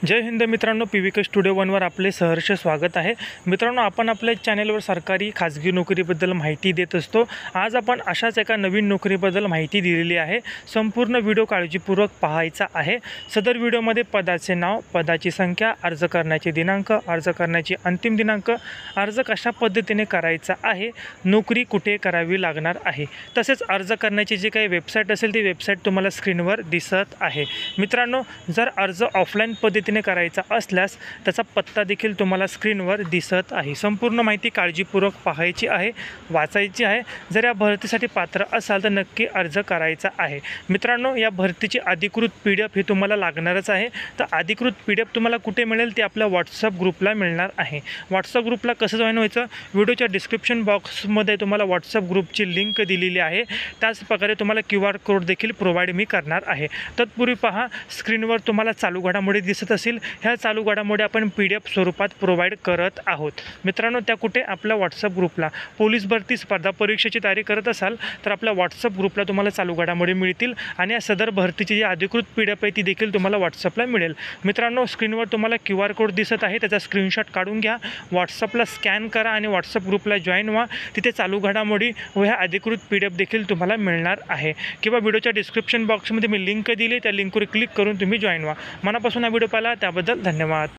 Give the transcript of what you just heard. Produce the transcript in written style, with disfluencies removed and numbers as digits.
जय हिंद मित्रांनो, PVK studio 1वर आपले सहर्ष स्वागत आहे। मित्रांनो, आपण आपल्या चॅनलवर सरकारी खाजगी नोकरीबद्दल माहिती देत असतो। आज आपण अशाच एका नवीन नोकरीबद्दल माहिती दिलेली आहे। संपूर्ण व्हिडिओ काळजीपूर्वक पाहायचा आहे। सदर व्हिडिओमध्ये पदाचे नाव, पदाची संख्या, अर्ज करण्याचे दिनांक, अर्ज करण्याची अंतिम दिनांक, अर्ज कशा पद्धतीने करायचा आहे, नोकरी कुठे करावी लागणार आहे, तसेच अर्ज करण्याची जी काही वेबसाईट असेल ती वेबसाईट तुम्हाला स्क्रीनवर दिसत आहे। मित्रांनो, जर अर्ज ऑफलाईन पद्धतीने करायचा असल्यास त्याचा पत्ता देखील तुम्हाला स्क्रीनवर दिसत आहे। संपूर्ण माहिती काळजीपूर्वक पाहायची आहे, वाचायची आहे। जर या भरतीसाठी पात्र असाल तर नक्की अर्ज करायचा आहे। मित्रांनो, या भरतीची अधिकृत PDF ही तुम्हाला लागणारच आहे। तर अधिकृत PDF तुम्हाला कुठे मिळेल ते आपल्या WhatsApp ग्रुपला मिळणार आहे। WhatsApp ग्रुपला कसं जॉईन व्हायचं, व्हिडिओच्या डिस्क्रिप्शन बॉक्समध्ये तुम्हाला WhatsApp ग्रुपची लिंक दिलेली आहे। त्याच प्रकारे तुम्हाला QR कोड देखील प्रोव्हाइड मी करणार आहे। तत्पूर्वी पहा, स्क्रीनवर तुम्हाला चालू घडामोडी दिसत असेल। ह्या चालू घडामोडी आपण PDF स्वरूपात प्रोव्हाइड करत आहोत। मित्रांनो, त्या कुठे आपल्या WhatsApp ग्रुपला पोलीस भरती स्पर्धा परीक्षेची तयारी करत असाल तर आपल्या WhatsApp ग्रुपला तुम्हाला चालू घडामोडी मिळतील आणि या सदर भरतीची जी अधिकृत PDF आहे ती देखील तुम्हाला WhatsAppला मिळेल। मित्रांनो, स्क्रीनवर तुम्हाला QR कोड दिसत आहे, त्याचा स्क्रीनशॉट काढून घ्या, WhatsAppला स्कॅन करा आणि WhatsApp ग्रुपला जॉईन व्हा। तिथे चालू घडामोडी व ह्या अधिकृत PDF देखील तुम्हाला मिळणार आहे। किंवा व्हिडिओच्या डिस्क्रिप्शन बॉक्समध्ये मी लिंक दिली, त्या लिंकवर क्लिक करून तुम्ही जॉईन व्हा। मनापासून हा व्हिडिओ पाहिला त्याबद्दल धन्यवाद।